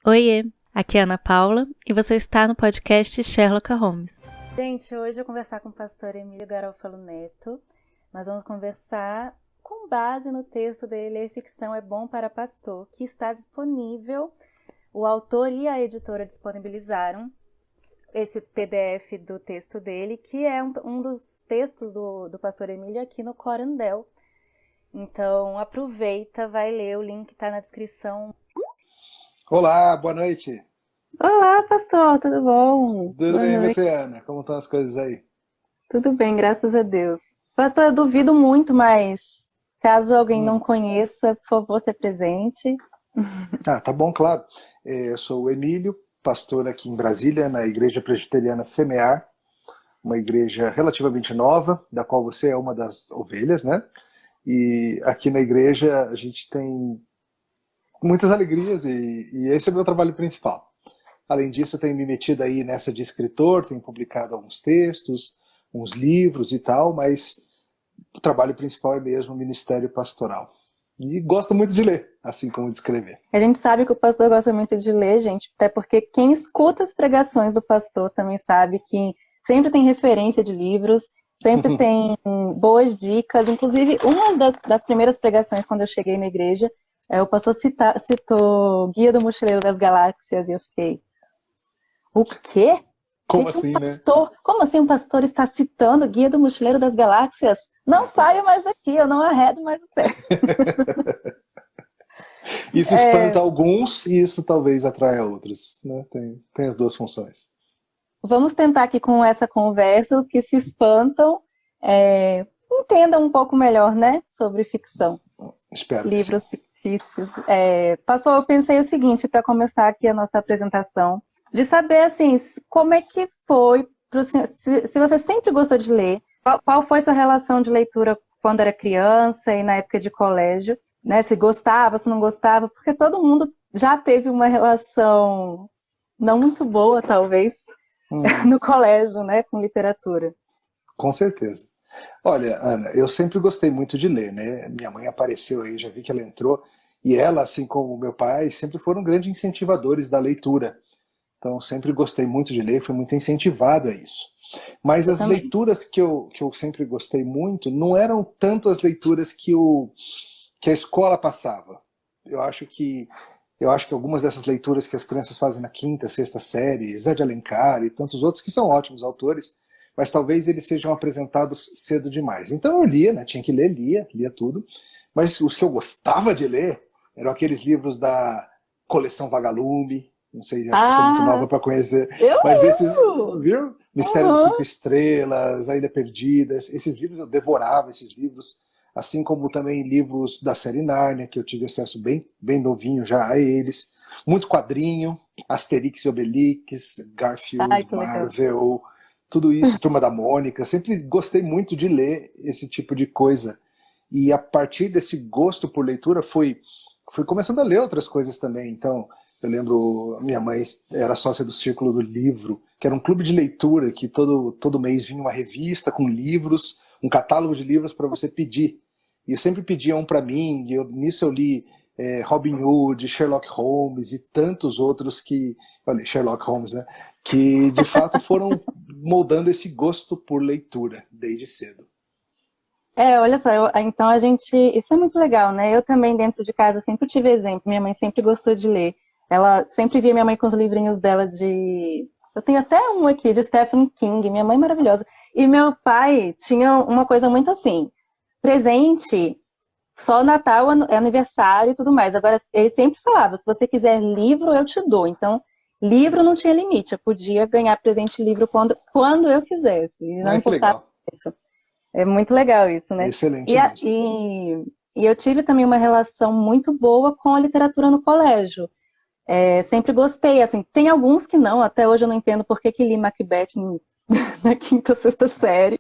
Oiê, aqui é a Ana Paula e você está no podcast Sherlock Holmes. Gente, hoje eu vou conversar com o pastor Emílio Garofalo Neto. Nós vamos conversar com base no texto dele, A Ficção é Bom para Pastor, que está disponível. O autor e a editora disponibilizaram esse PDF do texto dele, que é um dos textos do pastor Emílio aqui no Corandel. Então, aproveita, vai ler, o link está na descrição. Olá, boa noite. Olá, pastor, tudo bom? Tudo Boa bem, e noite. você, Ana? Como estão as coisas aí? Tudo bem, graças a Deus. Pastor, eu duvido muito, mas caso alguém não Hum. conheça, por favor, se apresente. Tá bom, claro. Eu sou o Emílio, pastor aqui em Brasília, na Igreja Presbiteriana Semear, uma igreja relativamente nova, da qual você é uma das ovelhas, né? E aqui na igreja a gente tem muitas alegrias e esse é o meu trabalho principal. Além disso, eu tenho me metido aí nessa de escritor, tenho publicado alguns textos, uns livros e tal, mas o trabalho principal é mesmo o ministério pastoral. E gosto muito de ler, assim como de escrever. A gente sabe que o pastor gosta muito de ler, gente, até porque quem escuta as pregações do pastor também sabe que sempre tem referência de livros, sempre tem boas dicas. Inclusive, uma das primeiras pregações, quando eu cheguei na igreja, o pastor citou Guia do Mochileiro das Galáxias, e eu fiquei, o quê? Como Que assim, um né? pastor, como assim um pastor está citando o Guia do Mochileiro das Galáxias? Não saio mais daqui, eu não arredo mais o pé. Isso espanta alguns e isso talvez atraia outros, né? Tem as duas funções. Vamos tentar aqui com essa conversa, os que se espantam, entendam um pouco melhor, né, sobre ficção, Espero que sim. livros fictícios. Pastor, eu pensei o seguinte, para começar aqui a nossa apresentação, de saber, assim, como é que foi, pro senhor, se você sempre gostou de ler, qual foi sua relação de leitura quando era criança e na época de colégio, né, se gostava, se não gostava, porque todo mundo já teve uma relação não muito boa, talvez, no colégio, né, com literatura. Com certeza. Olha, Ana, eu sempre gostei muito de ler, né? Minha mãe apareceu aí, já vi que ela entrou, e ela, assim como meu pai, sempre foram grandes incentivadores da leitura. Então, sempre gostei muito de ler, fui muito incentivado a isso. Mas Eu as também. leituras que eu sempre gostei muito não eram tanto as leituras que a escola passava. Eu acho que algumas dessas leituras que as crianças fazem na quinta, sexta série, Zé de Alencar e tantos outros que são ótimos autores, mas talvez eles sejam apresentados cedo demais. Então eu lia, né? Tinha que ler, lia tudo, mas os que eu gostava de ler eram aqueles livros da coleção Vagalume, não sei, acho que você é muito nova Ah, para conhecer, eu mas esses, lembro! viu? Mistério dos Uhum. Cinco Estrelas, A Ilha Perdida, esses livros eu devorava esses livros, assim como também livros da série Nárnia, que eu tive acesso bem novinho já a eles. Muito quadrinho, Asterix e Obelix, Ai, Garfield, que legal. Marvel, tudo isso, Turma da Mônica. Sempre gostei muito de ler esse tipo de coisa. E a partir desse gosto por leitura, fui começando a ler outras coisas também. Então, eu lembro, minha mãe era sócia do Círculo do Livro, que era um clube de leitura que todo mês vinha uma revista com livros, um catálogo de livros para você pedir. E sempre pediam um para mim, e nisso eu li Robin Hood, Sherlock Holmes e tantos outros que, olha, Sherlock Holmes, né? Que de fato foram moldando esse gosto por leitura desde cedo. Olha só, então a gente. Isso é muito legal, né? Eu também, dentro de casa, sempre tive exemplo. Minha mãe sempre gostou de ler. Ela sempre via minha mãe com os livrinhos dela de. Eu tenho até um aqui, de Stephen King, minha mãe maravilhosa. E meu pai tinha uma coisa muito assim: presente, só Natal, aniversário e tudo mais. Agora, ele sempre falava: se você quiser livro, eu te dou. Então, livro não tinha limite. Eu podia ganhar presente livro quando eu quisesse. E não Ah, que importava legal. isso. É muito legal isso, né? E, Excelente a- mesmo. e, e eu tive também uma relação muito boa com a literatura no colégio. Sempre gostei, assim, tem alguns que não, até hoje eu não entendo por que li Macbeth na quinta, sexta série,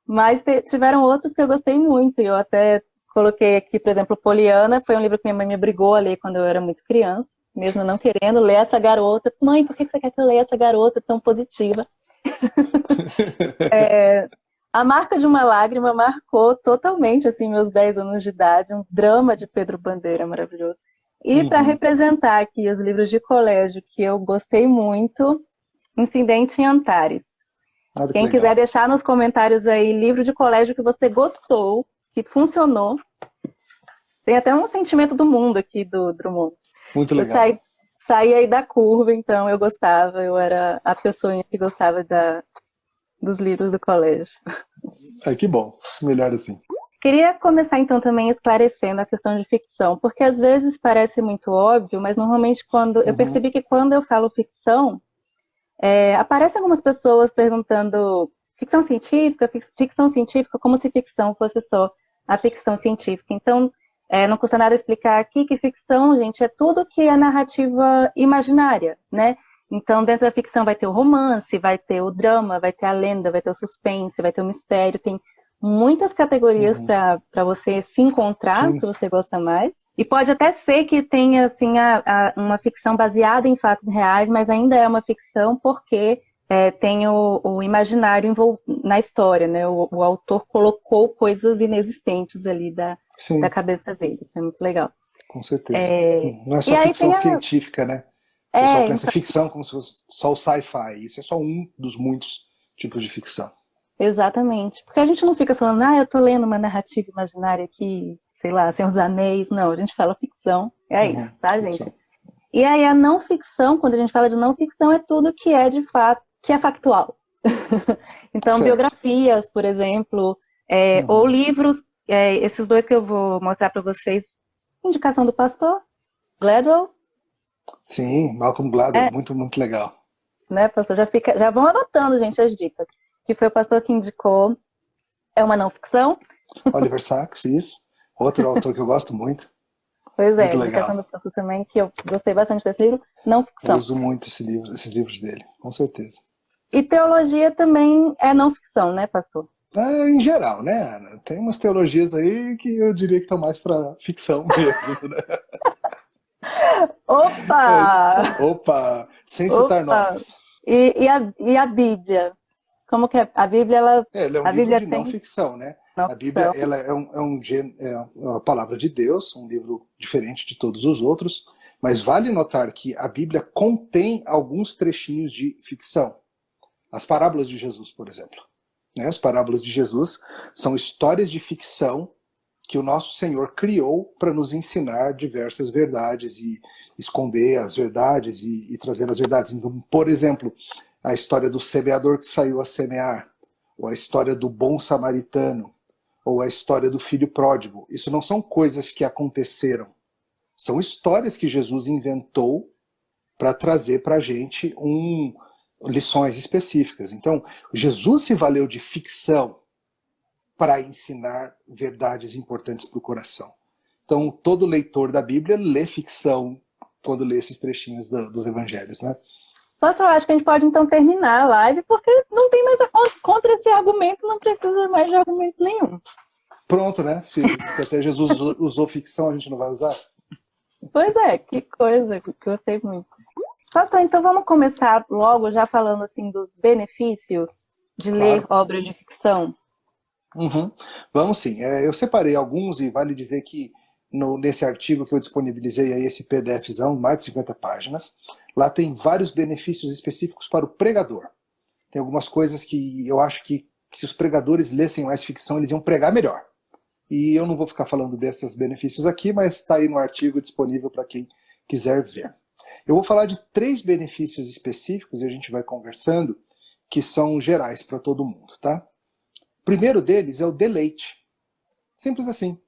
mas tiveram outros que eu gostei muito, e eu até coloquei aqui, por exemplo, Poliana, foi um livro que minha mãe me obrigou a ler quando eu era muito criança, mesmo não querendo ler essa garota. Mãe, por que você quer que eu leia essa garota tão positiva? A Marca de uma Lágrima marcou totalmente assim meus 10 anos de idade, um drama de Pedro Bandeira maravilhoso. E para representar aqui os livros de colégio que eu gostei muito, Incidente em Antares. Quem quiser deixar nos comentários aí livro de colégio que você gostou, que funcionou. Tem até um sentimento do mundo aqui do Drummond. Muito legal. Eu saí aí da curva, então eu gostava, eu era a pessoa que gostava dos livros do colégio. Ai, que bom, melhor assim. Queria começar então também esclarecendo a questão de ficção, porque às vezes parece muito óbvio, mas normalmente eu percebi que quando eu falo ficção, aparecem algumas pessoas perguntando ficção científica, como se ficção fosse só a ficção científica. Então, não custa nada explicar aqui que ficção, gente, é tudo que é narrativa imaginária, né? Então, dentro da ficção vai ter o romance, vai ter o drama, vai ter a lenda, vai ter o suspense, vai ter o mistério, tem muitas categorias para você se encontrar, que você gosta mais. E pode até ser que tenha assim, uma ficção baseada em fatos reais, mas ainda é uma ficção porque tem o imaginário na história, né? O autor colocou coisas inexistentes ali da cabeça dele. Isso é muito legal. Com certeza. Não é só ficção científica, né? O pessoal pensa ficção como se fosse só o sci-fi. Isso é só um dos muitos tipos de ficção. Exatamente. Porque a gente não fica falando, eu tô lendo uma narrativa imaginária aqui, sei lá, Senhor dos Anéis. Não, a gente fala ficção. Isso, tá, gente? Ficção. E aí a não ficção, quando a gente fala de não ficção, é tudo que é de fato, que é factual. Então, biografias, por exemplo, ou livros, esses dois que eu vou mostrar para vocês, indicação do pastor Gladwell. Sim, Malcolm Gladwell, muito, muito legal. Né, pastor? Já vão anotando, gente, as dicas. Que foi o pastor que indicou. É uma não ficção. Oliver Sacks, isso. Outro autor que eu gosto muito. Pois é, a indicação do pastor também, que eu gostei bastante desse livro, não ficção. Eu uso muito esses livros dele, com certeza. E teologia também é não ficção, né, pastor? Em geral, né, Ana? Tem umas teologias aí que eu diria que estão mais para ficção mesmo, né? Opa! Sem citar nomes. E a Bíblia? Como que é? A Bíblia, ela é um a livro Bíblia de tem... não ficção, né? Não a Bíblia ficção. Ela é uma palavra de Deus, um livro diferente de todos os outros, mas vale notar que a Bíblia contém alguns trechinhos de ficção. As parábolas de Jesus, por exemplo. Né? As parábolas de Jesus são histórias de ficção que o nosso Senhor criou para nos ensinar diversas verdades e esconder as verdades e trazer as verdades. Então, por exemplo, a história do semeador que saiu a semear, ou a história do bom samaritano, ou a história do filho pródigo. Isso não são coisas que aconteceram. São histórias que Jesus inventou para trazer para a gente lições específicas. Então, Jesus se valeu de ficção para ensinar verdades importantes para o coração. Então, todo leitor da Bíblia lê ficção quando lê esses trechinhos dos evangelhos, né? Nossa, eu acho que a gente pode então terminar a live, porque não tem mais contra esse argumento, não precisa mais de argumento nenhum. Pronto, né? Se até Jesus usou ficção, a gente não vai usar? Pois é, que coisa, gostei muito. Pastor, então vamos começar logo já falando assim dos benefícios de ler obras de ficção? Vamos sim. Eu separei alguns e vale dizer que nesse artigo que eu disponibilizei aí, esse PDFzão, mais de 50 páginas, lá tem vários benefícios específicos para o pregador. Tem algumas coisas que eu acho que se os pregadores lessem mais ficção, eles iam pregar melhor. E eu não vou ficar falando desses benefícios aqui, mas está aí no artigo disponível para quem quiser ver. Eu vou falar de 3 benefícios específicos, e a gente vai conversando, que são gerais para todo mundo, tá? O primeiro deles é o deleite. Simples assim.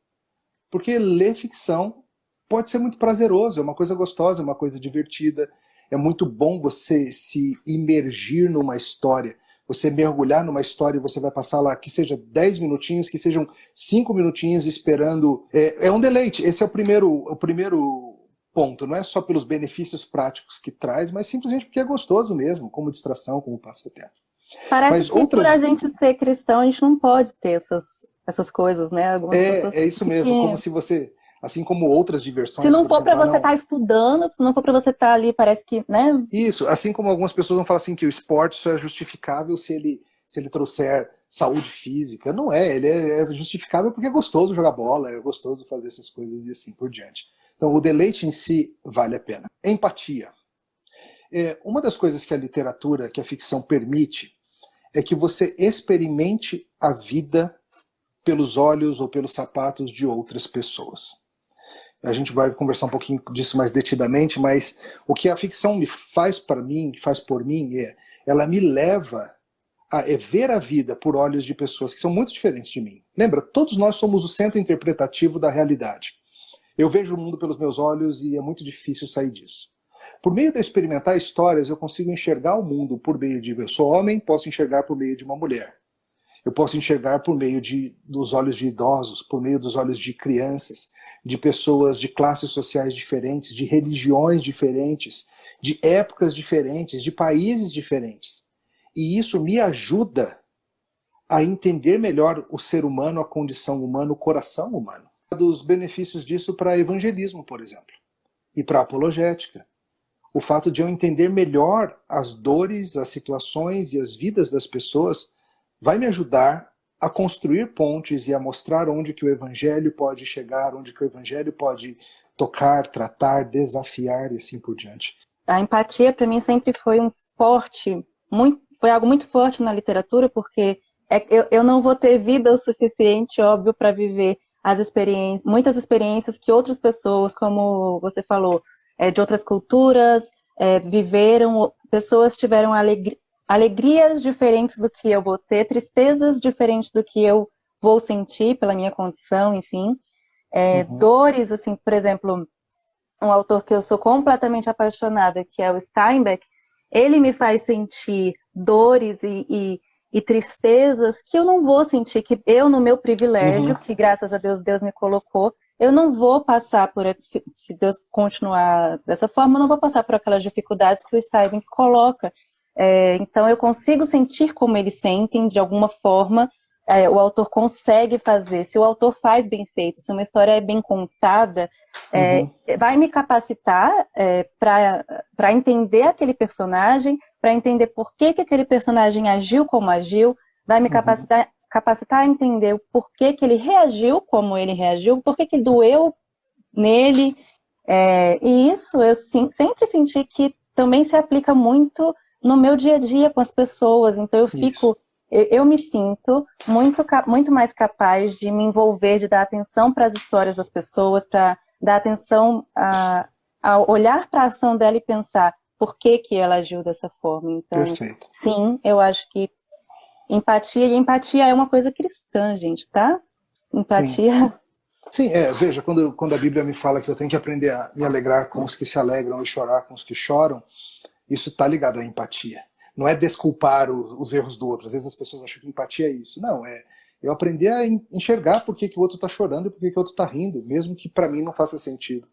Porque ler ficção pode ser muito prazeroso, é uma coisa gostosa, é uma coisa divertida. É muito bom você se imergir numa história, você mergulhar numa história e você vai passar lá, que seja 10 minutinhos, que sejam 5 minutinhos esperando. É um deleite. Esse é o primeiro ponto. Não é só pelos benefícios práticos que traz, mas simplesmente porque é gostoso mesmo, como distração, como passatempo. Parece que por a gente ser cristão, a gente não pode ter essas coisas, né? É isso mesmo, como se você... Assim como outras diversões... Se não for para você estar estudando, se não for para você estar ali, parece que, né? Isso, assim como algumas pessoas vão falar assim que o esporte só é justificável se ele trouxer saúde física. Não é, ele é justificável porque é gostoso jogar bola, é gostoso fazer essas coisas e assim por diante. Então, o deleite em si vale a pena. Empatia. Uma das coisas que a literatura, que a ficção permite, é que você experimente a vida pelos olhos ou pelos sapatos de outras pessoas. A gente vai conversar um pouquinho disso mais detidamente, mas o que a ficção me faz para mim, faz por mim, ela me leva a ver a vida por olhos de pessoas que são muito diferentes de mim. Lembra, todos nós somos o centro interpretativo da realidade. Eu vejo o mundo pelos meus olhos e é muito difícil sair disso. Por meio de experimentar histórias, eu consigo enxergar o mundo por meio de... Eu sou homem, posso enxergar por meio de uma mulher. Eu posso enxergar por meio dos olhos de idosos, por meio dos olhos de crianças, de pessoas de classes sociais diferentes, de religiões diferentes, de épocas diferentes, de países diferentes. E isso me ajuda a entender melhor o ser humano, a condição humana, o coração humano. Dos benefícios disso para evangelismo, por exemplo, e para apologética. O fato de eu entender melhor as dores, as situações e as vidas das pessoas vai me ajudar a construir pontes e a mostrar onde que o evangelho pode chegar, onde que o evangelho pode tocar, tratar, desafiar e assim por diante. A empatia para mim sempre foi foi algo muito forte na literatura, porque eu não vou ter vida o suficiente, óbvio, para viver muitas experiências que outras pessoas, como você falou, de outras culturas, viveram, pessoas tiveram alegrias diferentes do que eu vou ter, tristezas diferentes do que eu vou sentir pela minha condição, enfim. Dores, assim, por exemplo, um autor que eu sou completamente apaixonada, que é o Steinbeck, ele me faz sentir dores e tristezas que eu não vou sentir, que eu, no meu privilégio, que graças a Deus me colocou, eu não vou passar por, se Deus continuar dessa forma, eu não vou passar por aquelas dificuldades que o Steinbeck coloca. Então eu consigo sentir como eles sentem, de alguma forma, o autor consegue fazer. Se o autor faz bem feito, se uma história é bem contada, vai me capacitar para entender aquele personagem, para entender por que aquele personagem agiu como agiu, vai me capacitar a entender o porquê que ele reagiu como ele reagiu, por que doeu nele. E isso eu sempre senti que também se aplica muito no meu dia a dia com as pessoas. Então eu me sinto muito mais capaz de me envolver, de dar atenção para as histórias das pessoas, para dar atenção a olhar para a ação dela e pensar por que ela agiu dessa forma. Então, Perfeito. Sim, eu acho que empatia é uma coisa cristã, gente, tá? Empatia. Sim, veja, quando a Bíblia me fala que eu tenho que aprender a me alegrar com os que se alegram e chorar com os que choram, isso está ligado à empatia. Não é desculpar os erros do outro. Às vezes as pessoas acham que empatia é isso. Não, eu aprender a enxergar por que o outro está chorando e por que o outro está rindo, mesmo que para mim não faça sentido.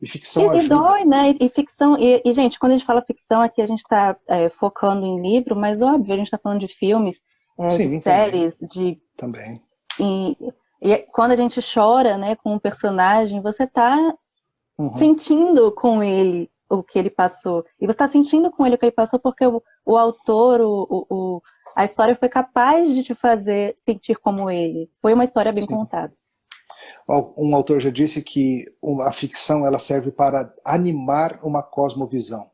E ficção ajuda. E dói, né? E ficção. E, gente, quando a gente fala ficção, aqui a gente está focando em livro, mas óbvio, a gente está falando de filmes, de séries, Também. E quando a gente chora, né, com um personagem, você está sentindo com ele o que ele passou. E você está sentindo com ele o que ele passou porque o autor, a história foi capaz de te fazer sentir como ele. Foi uma história bem contada. Um autor já disse que a ficção ela serve para animar uma cosmovisão. O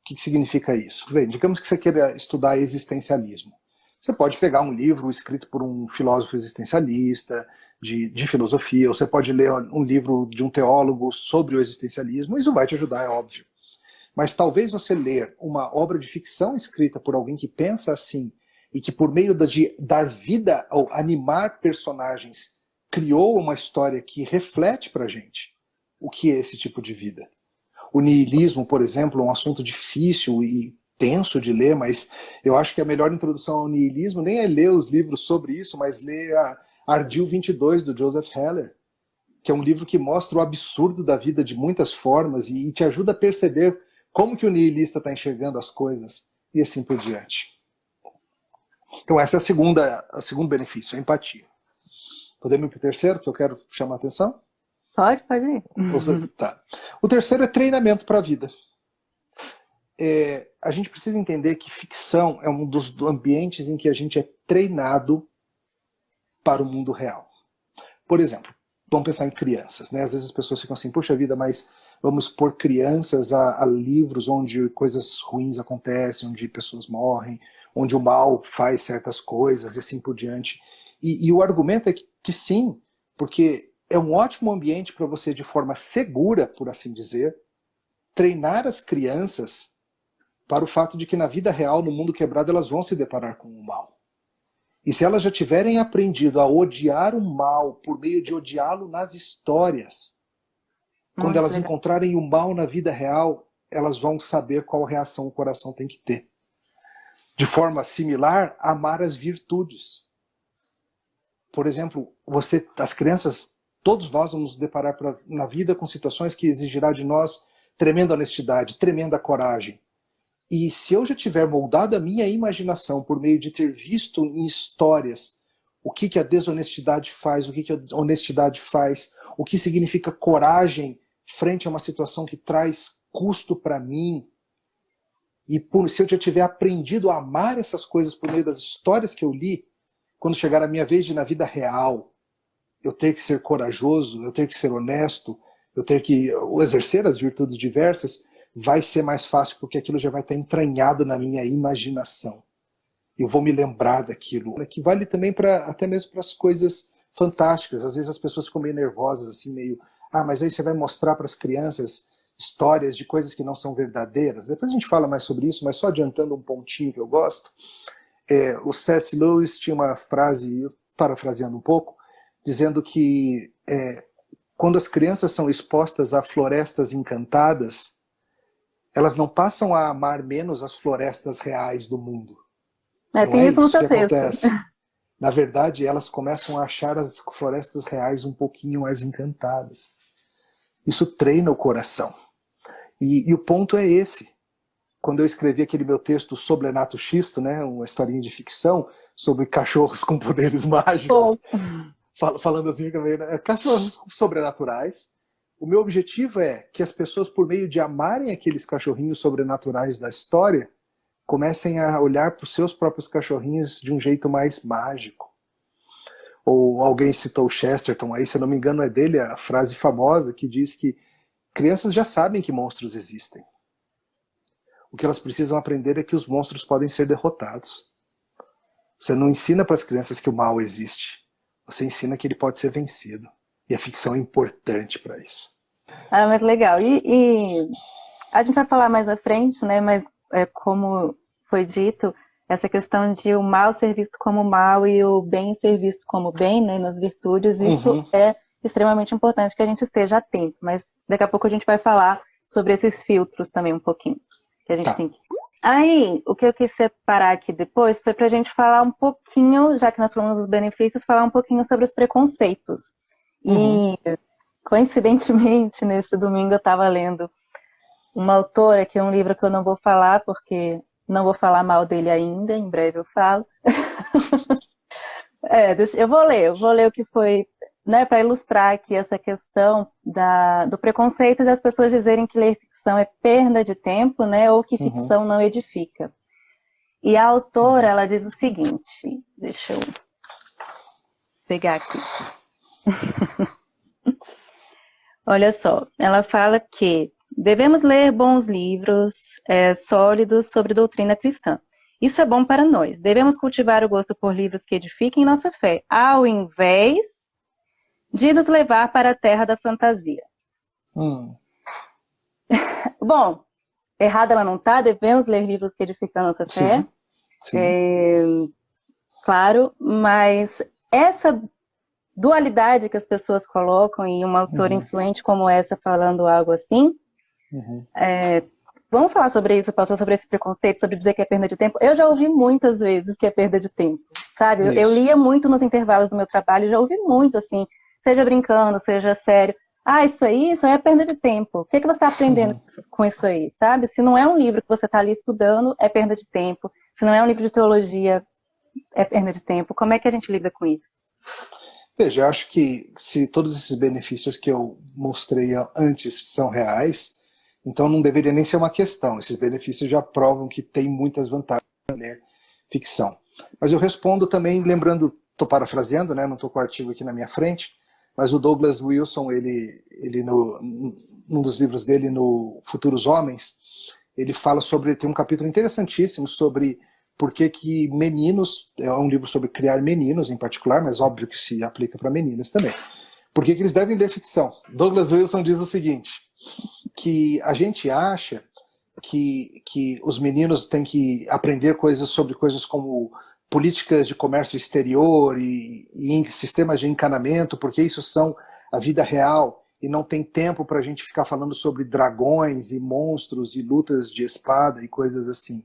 que significa isso? Bem, digamos que você queira estudar existencialismo. Você pode pegar um livro escrito por um filósofo existencialista, de filosofia, ou você pode ler um livro de um teólogo sobre o existencialismo, isso vai te ajudar, é óbvio. Mas talvez você ler uma obra de ficção escrita por alguém que pensa assim, e que por meio de dar vida ou animar personagens, criou uma história que reflete pra gente o que é esse tipo de vida. O niilismo, por exemplo, é um assunto difícil e tenso de ler, mas eu acho que a melhor introdução ao niilismo nem é ler os livros sobre isso, mas ler a Ardil 22, do Joseph Heller, que é um livro que mostra o absurdo da vida de muitas formas e te ajuda a perceber como que o niilista está enxergando as coisas e assim por diante. Então essa é o segundo benefício, a empatia. Podemos ir para o terceiro, que eu quero chamar a atenção? Pode ir. Tá. O terceiro é treinamento para a vida. A gente precisa entender que ficção é um dos ambientes em que a gente é treinado para o mundo real. Por exemplo, vamos pensar em crianças, né? Às vezes as pessoas ficam assim, puxa vida, mas vamos expor crianças a livros onde coisas ruins acontecem, onde pessoas morrem, onde o mal faz certas coisas e assim por diante. E o argumento é que sim, porque é um ótimo ambiente para você, de forma segura, por assim dizer, treinar as crianças para o fato de que na vida real, no mundo quebrado, elas vão se deparar com o mal. E se elas já tiverem aprendido a odiar o mal por meio de odiá-lo nas histórias, quando elas encontrarem o mal na vida real, elas vão saber qual reação o coração tem que ter. De forma similar, amar as virtudes. Por exemplo, as crianças, todos nós vamos nos deparar na vida com situações que exigirá de nós tremenda honestidade, tremenda coragem. E se eu já tiver moldado a minha imaginação por meio de ter visto em histórias o que a desonestidade faz, o que a honestidade faz, o que significa coragem frente a uma situação que traz custo para mim, e se eu já tiver aprendido a amar essas coisas por meio das histórias que eu li, quando chegar a minha vez de, na vida real, eu ter que ser corajoso, eu ter que ser honesto, eu ter que exercer as virtudes diversas, vai ser mais fácil, porque aquilo já vai estar entranhado na minha imaginação. Eu vou me lembrar daquilo. Que vale também até mesmo para as coisas fantásticas. Às vezes as pessoas ficam meio nervosas, assim, meio... mas aí você vai mostrar para as crianças histórias de coisas que não são verdadeiras. Depois a gente fala mais sobre isso, mas só adiantando um pontinho que eu gosto. O C.S. Lewis tinha uma frase, parafraseando um pouco, dizendo que quando as crianças são expostas a florestas encantadas, elas não passam a amar menos as florestas reais do mundo. Tem isso no seu texto. Na verdade, elas começam a achar as florestas reais um pouquinho mais encantadas. Isso treina o coração. E o ponto é esse. Quando eu escrevi aquele meu texto Sobrenato Xisto, né, uma historinha de ficção sobre cachorros com poderes mágicos, falando assim, cachorros sobrenaturais, o meu objetivo é que as pessoas, por meio de amarem aqueles cachorrinhos sobrenaturais da história, comecem a olhar para os seus próprios cachorrinhos de um jeito mais mágico. Ou alguém citou Chesterton, aí, se eu não me engano é dele a frase famosa que diz que crianças já sabem que monstros existem. O que elas precisam aprender é que os monstros podem ser derrotados. Você não ensina para as crianças que o mal existe. Você ensina que ele pode ser vencido. E a ficção é importante para isso. Mas legal. E a gente vai falar mais à frente, né? Mas como foi dito, essa questão de o mal ser visto como mal e o bem ser visto como bem, né? Nas virtudes, isso é extremamente importante que a gente esteja atento. Mas daqui a pouco a gente vai falar sobre esses filtros também um pouquinho. Que a gente tem que... Aí, o que eu quis separar aqui depois foi pra gente falar um pouquinho, já que nós falamos dos benefícios, falar um pouquinho sobre os preconceitos. E, coincidentemente, nesse domingo eu estava lendo uma autora, que é um livro que eu não vou falar, porque não vou falar mal dele ainda, em breve eu falo. Eu vou ler o que foi, né, para ilustrar aqui essa questão do preconceito das pessoas dizerem que ler ficção é perda de tempo, né, ou que ficção não edifica. E a autora, ela diz o seguinte, deixa eu pegar aqui. Olha só, ela fala que devemos ler bons livros sólidos sobre doutrina cristã. Isso é bom para nós. Devemos cultivar o gosto por livros que edifiquem nossa fé, ao invés de nos levar para a terra da fantasia. Bom, errada ela não está, devemos ler livros que edificam nossa fé. Sim. Claro, mas essa dualidade que as pessoas colocam e uma autora influente como essa falando algo assim, vamos falar sobre isso, passou sobre esse preconceito, sobre dizer que é perda de tempo. Eu já ouvi muitas vezes que é perda de tempo, sabe? Eu lia muito nos intervalos do meu trabalho, já ouvi muito assim, seja brincando, seja sério. Isso aí é perda de tempo. O que você está aprendendo com isso aí, sabe? Se não é um livro que você está ali estudando, é perda de tempo. Se não é um livro de teologia, é perda de tempo. Como é que a gente lida com isso? Veja, eu acho que se todos esses benefícios que eu mostrei antes são reais, então não deveria nem ser uma questão. Esses benefícios já provam que tem muitas vantagens em ler ficção. Mas eu respondo também lembrando, estou parafraseando, né? Não estou com o artigo aqui na minha frente, mas o Douglas Wilson, ele num dos livros dele, no Futuros Homens, ele fala sobre, tem um capítulo interessantíssimo sobre por que meninos, é um livro sobre criar meninos em particular, mas óbvio que se aplica para meninas também. Por que eles devem ler ficção? Douglas Wilson diz o seguinte, que a gente acha que os meninos têm que aprender sobre coisas como políticas de comércio exterior e sistemas de encanamento, porque isso são a vida real, e não tem tempo para a gente ficar falando sobre dragões e monstros e lutas de espada e coisas assim.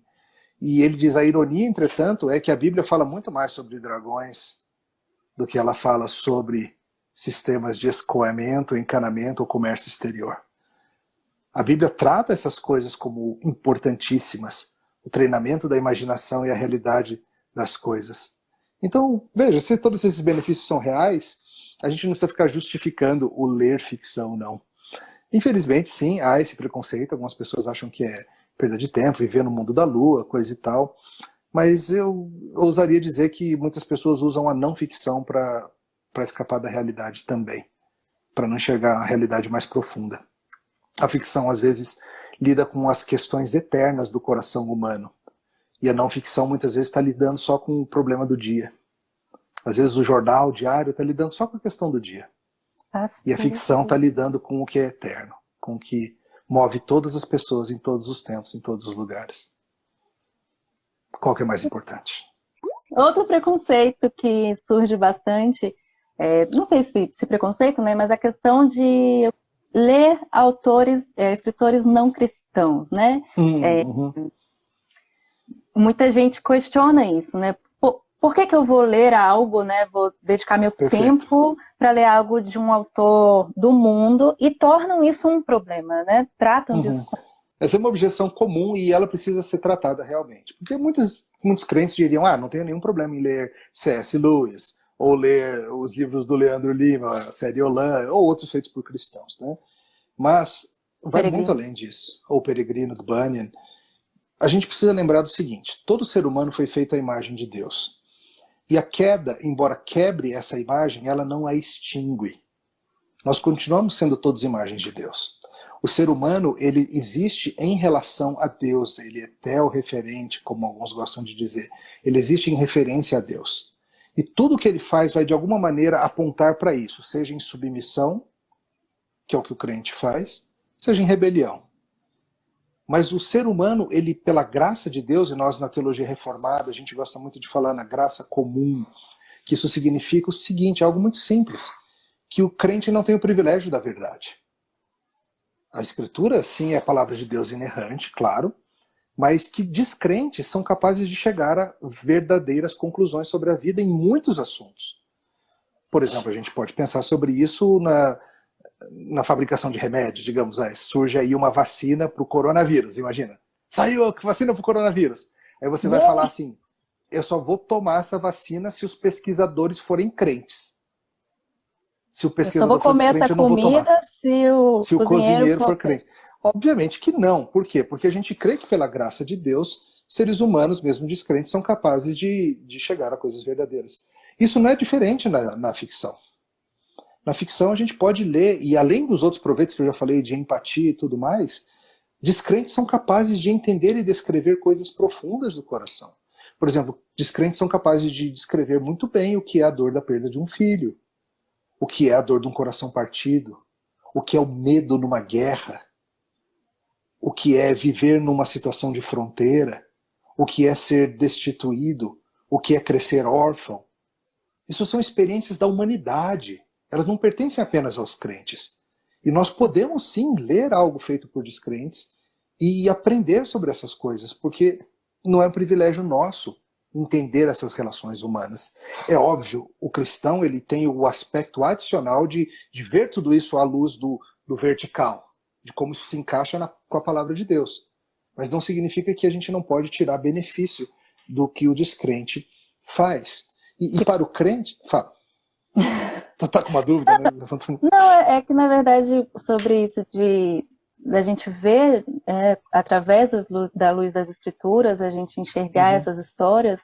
E ele diz, a ironia, entretanto, é que a Bíblia fala muito mais sobre dragões do que ela fala sobre sistemas de escoamento, encanamento ou comércio exterior. A Bíblia trata essas coisas como importantíssimas, o treinamento da imaginação e a realidade das coisas. Então, veja, se todos esses benefícios são reais, a gente não precisa ficar justificando o ler ficção, não. Infelizmente, sim, há esse preconceito, algumas pessoas acham que é perda de tempo, viver no mundo da lua, coisa e tal, mas eu ousaria dizer que muitas pessoas usam a não ficção para escapar da realidade também, para não enxergar a realidade mais profunda. A ficção, às vezes, lida com as questões eternas do coração humano. E a não ficção, muitas vezes, está lidando só com o problema do dia. Às vezes, o jornal, o diário, está lidando só com a questão do dia. E a ficção está lidando com o que é eterno, com o que move todas as pessoas em todos os tempos, em todos os lugares. Qual que é mais importante? Outro preconceito que surge bastante, não sei se preconceito, né, mas a questão de ler escritores não cristãos, né? Muita gente questiona isso, né? Por que eu vou ler algo, né? Vou dedicar meu tempo para ler algo de um autor do mundo e tornam isso um problema, né? Tratam disso como... Essa é uma objeção comum e ela precisa ser tratada realmente. Porque muitos crentes diriam, não tenho nenhum problema em ler C.S. Lewis, ou ler os livros do Leandro Lima, a série Olan, ou outros feitos por cristãos, né? Mas vai muito além disso. Ou o Peregrino, do Bunyan. A gente precisa lembrar do seguinte, todo ser humano foi feito à imagem de Deus. E a queda, embora quebre essa imagem, ela não a extingue. Nós continuamos sendo todos imagens de Deus. O ser humano, ele existe em relação a Deus, ele é tel-referente, como alguns gostam de dizer. Ele existe em referência a Deus. E tudo que ele faz vai de alguma maneira apontar para isso, seja em submissão, que é o que o crente faz, seja em rebelião. Mas o ser humano, ele, pela graça de Deus, e nós na teologia reformada, a gente gosta muito de falar na graça comum, que isso significa o seguinte, algo muito simples, que o crente não tem o privilégio da verdade. A Escritura, sim, é a palavra de Deus inerrante, claro, mas que descrentes são capazes de chegar a verdadeiras conclusões sobre a vida em muitos assuntos. Por exemplo, a gente pode pensar sobre isso na fabricação de remédios, digamos, surge aí uma vacina para o coronavírus, imagina. Saiu a vacina para o coronavírus. Aí você vai falar assim, eu só vou tomar essa vacina se os pesquisadores forem crentes. Se o pesquisador for descrente, eu não vou tomar. Se o cozinheiro for crente. Obviamente que não. Por quê? Porque a gente crê que pela graça de Deus, seres humanos, mesmo descrentes, são capazes de chegar a coisas verdadeiras. Isso não é diferente na ficção. Na ficção a gente pode ler, e além dos outros proveitos que eu já falei, de empatia e tudo mais, descrentes são capazes de entender e descrever coisas profundas do coração. Por exemplo, descrentes são capazes de descrever muito bem o que é a dor da perda de um filho, o que é a dor de um coração partido, o que é o medo numa guerra, o que é viver numa situação de fronteira, o que é ser destituído, o que é crescer órfão. Isso são experiências da humanidade. Elas não pertencem apenas aos crentes. E nós podemos sim ler algo feito por descrentes e aprender sobre essas coisas, porque não é um privilégio nosso entender essas relações humanas. É óbvio, o cristão ele tem o aspecto adicional de ver tudo isso à luz do vertical, de como isso se encaixa com a palavra de Deus. Mas não significa que a gente não pode tirar benefício do que o descrente faz. E para o crente... Fala. Tá com uma dúvida, né? Não, é que na verdade sobre isso da gente ver através da luz das escrituras, a gente enxergar essas histórias.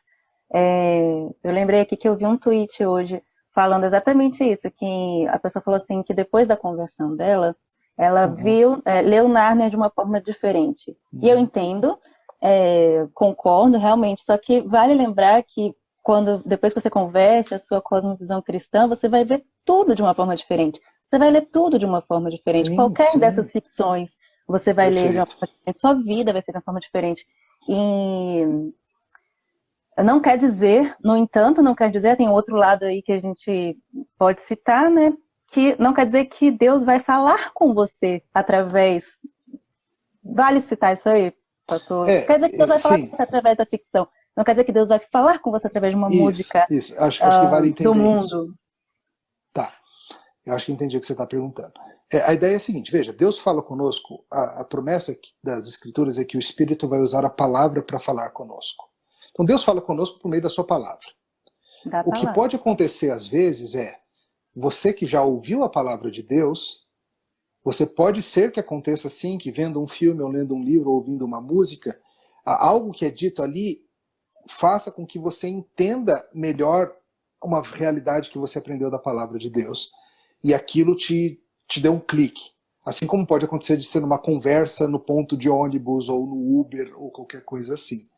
Eu lembrei aqui que eu vi um tweet hoje falando exatamente isso, que a pessoa falou assim, que depois da conversão dela, ela leu Nárnia de uma forma diferente. E eu entendo, concordo realmente, só que vale lembrar que depois que você converte a sua cosmovisão cristã, você vai ver tudo de uma forma diferente. Você vai ler tudo de uma forma diferente. Sim, Qualquer dessas ficções você vai ler de uma forma diferente. Sua vida vai ser de uma forma diferente. E não quer dizer, no entanto, não quer dizer, tem outro lado aí que a gente pode citar, né? Que não quer dizer que Deus vai falar com você através... Vale citar isso aí, pastor? Quer dizer que Deus vai falar com você através da ficção. Não quer dizer que Deus vai falar com você através de uma música Isso. Acho que vale entender do mundo. Isso. Tá. Eu acho que entendi o que você está perguntando. A ideia é a seguinte, veja, Deus fala conosco, a promessa das Escrituras é que o Espírito vai usar a palavra para falar conosco. Então Deus fala conosco por meio da sua palavra. O que pode acontecer às vezes você que já ouviu a palavra de Deus, você pode ser que aconteça assim, que vendo um filme, ou lendo um livro, ou ouvindo uma música, algo que é dito ali faça com que você entenda melhor uma realidade que você aprendeu da palavra de Deus. E aquilo te dê um clique. Assim como pode acontecer de ser numa conversa no ponto de ônibus, ou no Uber, ou qualquer coisa assim.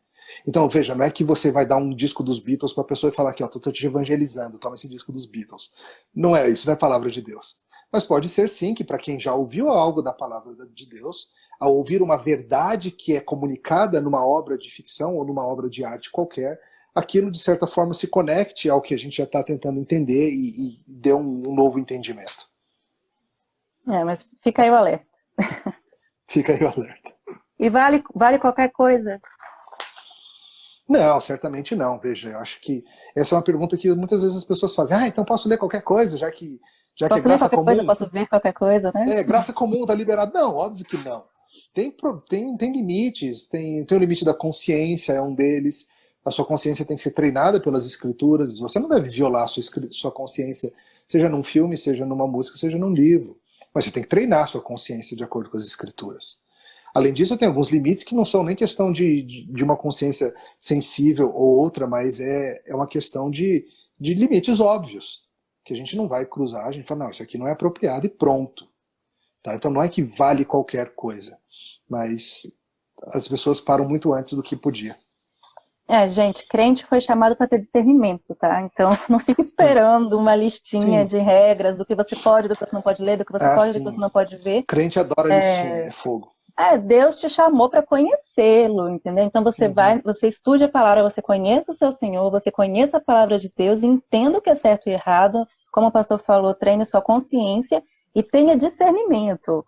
Então, veja, não é que você vai dar um disco dos Beatles para a pessoa e falar aqui, ó, tô te evangelizando, toma esse disco dos Beatles. Não é isso, não é palavra de Deus. Mas pode ser sim que para quem já ouviu algo da palavra de Deus, ao ouvir uma verdade que é comunicada numa obra de ficção ou numa obra de arte qualquer, aquilo de certa forma se conecte ao que a gente já está tentando entender e dê um novo entendimento. Mas fica aí o alerta. Fica aí o alerta. E vale qualquer coisa? Não, certamente não. Veja, eu acho que essa é uma pergunta que muitas vezes as pessoas fazem. Então posso ler qualquer coisa, já que é graça comum? Posso ver qualquer coisa, né? Graça comum, tá liberado. Não, óbvio que não. Tem limites, tem o limite da consciência, é um deles. A sua consciência tem que ser treinada pelas escrituras. Você não deve violar a sua consciência, seja num filme, seja numa música, seja num livro. Mas você tem que treinar a sua consciência de acordo com as escrituras. Além disso, tem alguns limites que não são nem questão de uma consciência sensível ou outra, mas é uma questão de limites óbvios, que a gente não vai cruzar, a gente fala, não, isso aqui não é apropriado e pronto. Tá? Então não é que vale qualquer coisa, mas as pessoas param muito antes do que podia. Gente, crente foi chamado para ter discernimento, tá? Então não fique esperando uma listinha de regras do que você pode, do que você não pode ler, do que você pode, do que você não pode ver. Crente adora listinha, é fogo. Deus te chamou para conhecê-lo, entendeu? Então você estude a palavra, você conheça o seu Senhor, você conheça a palavra de Deus, entenda o que é certo e errado, como o pastor falou, treine sua consciência e tenha discernimento.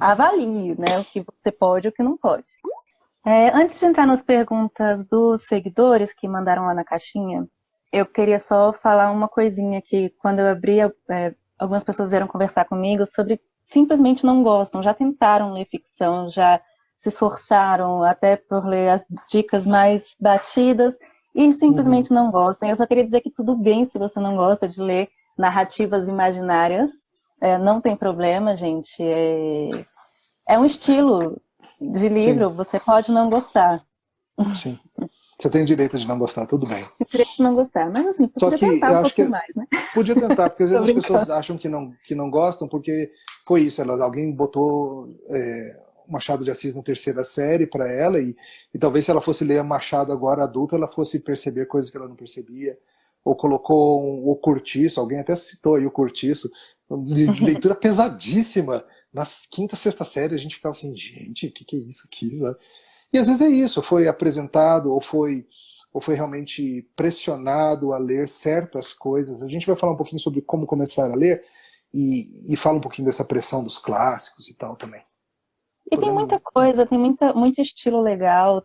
Avalie, né, o que você pode e o que não pode. Antes de entrar nas perguntas dos seguidores que mandaram lá na caixinha, eu queria só falar uma coisinha que quando eu abri, algumas pessoas vieram conversar comigo sobre simplesmente não gostam, já tentaram ler ficção, já se esforçaram até por ler as dicas mais batidas e simplesmente não gostam. Eu só queria dizer que tudo bem se você não gosta de ler narrativas imaginárias, não tem problema, gente. É um estilo de livro, você pode não gostar. Sim. Você tem direito de não gostar, tudo bem. Tem direito de não gostar, mas assim, podia tentar um pouquinho mais, né? Podia tentar, porque às vezes as pessoas acham que não gostam, porque foi isso, alguém botou Machado de Assis na terceira série para ela, e talvez se ela fosse ler Machado agora adulta, ela fosse perceber coisas que ela não percebia, ou colocou o Cortiço, alguém até citou aí o Cortiço, leitura pesadíssima, na quinta, sexta série a gente ficava assim, gente, o que é isso aqui, sabe? E às vezes é isso, foi apresentado ou foi realmente pressionado a ler certas coisas. A gente vai falar um pouquinho sobre como começar a ler e fala um pouquinho dessa pressão dos clássicos e tal também. E tem muita coisa, tem muito estilo legal,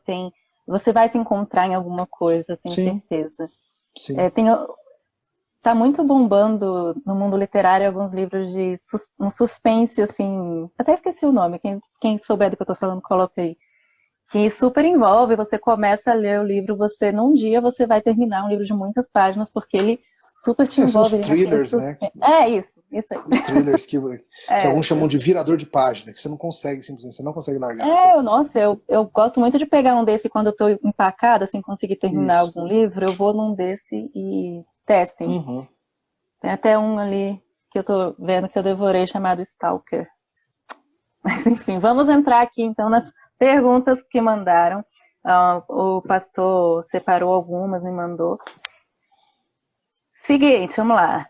você vai se encontrar em alguma coisa, tenho certeza. Sim. Tá muito bombando no mundo literário alguns livros de um suspense, assim, até esqueci o nome, quem souber do que eu tô falando, coloca aí. Que super envolve, você começa a ler o livro, num dia você vai terminar um livro de muitas páginas, porque ele super te envolve. São os thrillers, né? Isso aí. Os thrillers que alguns chamam de virador de página, que você não consegue, simplesmente, você não consegue largar. Nossa, eu gosto muito de pegar um desse quando eu tô empacada, sem conseguir terminar algum livro, eu vou num desse e Testem. Uhum. Tem até um ali que eu tô vendo que eu devorei chamado Stalker. Mas enfim, vamos entrar aqui então nas perguntas que mandaram. O pastor separou algumas, me mandou. Seguinte, vamos lá.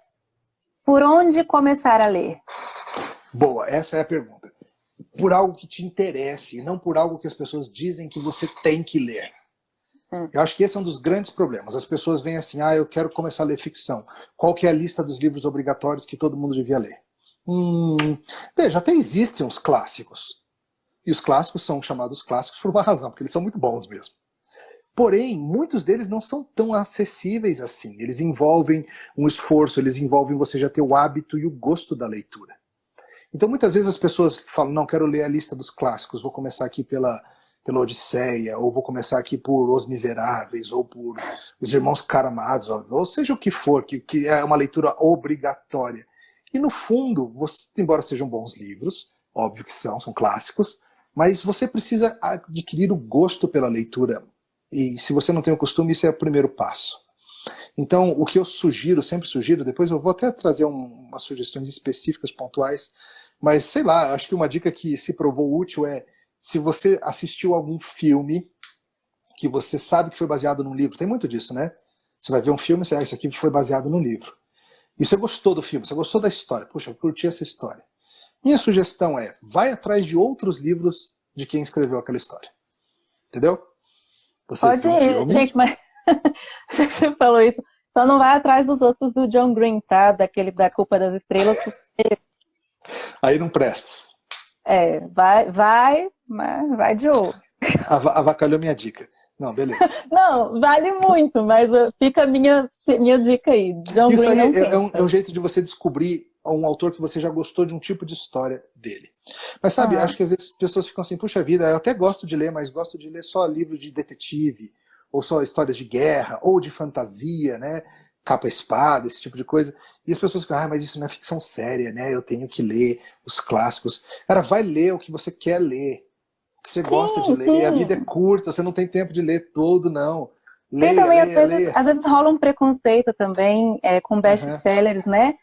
Por onde começar a ler? Boa, essa é a pergunta. Por algo que te interesse, e não por algo que as pessoas dizem que você tem que ler. Eu acho que esse é um dos grandes problemas. As pessoas vêm assim, eu quero começar a ler ficção. Qual que é a lista dos livros obrigatórios que todo mundo devia ler? Veja, até existem uns clássicos. E os clássicos são chamados clássicos por uma razão, porque eles são muito bons mesmo. Porém, muitos deles não são tão acessíveis assim. Eles envolvem um esforço, eles envolvem você já ter o hábito e o gosto da leitura. Então, muitas vezes as pessoas falam, não, quero ler a lista dos clássicos, vou começar aqui pela Odisseia, ou vou começar aqui por Os Miseráveis, ou por Os Irmãos Karamazov, ou seja o que for, que é uma leitura obrigatória. E no fundo, embora sejam bons livros, óbvio que são clássicos, mas você precisa adquirir o gosto pela leitura. E se você não tem o costume, isso é o primeiro passo. Então, o que eu sempre sugiro, depois eu vou até trazer umas sugestões específicas, pontuais, mas sei lá, acho que uma dica que se provou útil é, se você assistiu algum filme que você sabe que foi baseado num livro, tem muito disso, né? Você vai ver um filme e você isso aqui foi baseado num livro. E você gostou do filme, você gostou da história, puxa, eu curti essa história. Minha sugestão é, vai atrás de outros livros de quem escreveu aquela história. Entendeu? Você Pode ir, gente, mas já que você falou isso, só não vai atrás dos outros do John Green, tá? Daquele da Culpa das Estrelas. Aí não presta. Mas vai de olho. Avacalhou minha dica. Não, beleza. Não, vale muito, mas fica a minha dica aí. John Isso Green aí não é um jeito de você descobrir um autor que você já gostou de um tipo de história dele. Mas sabe, acho que às vezes as pessoas ficam assim, puxa vida, eu até gosto de ler, mas gosto de ler só livro de detetive, ou só histórias de guerra, ou de fantasia, né? Capa-espada, esse tipo de coisa. E as pessoas ficam, mas isso não é ficção séria, né? Eu tenho que ler os clássicos. Cara, vai ler o que você quer ler. O que você gosta de ler. Sim. A vida é curta, você não tem tempo de ler tudo, não. Tem também, às vezes rola um preconceito também com best-sellers, né?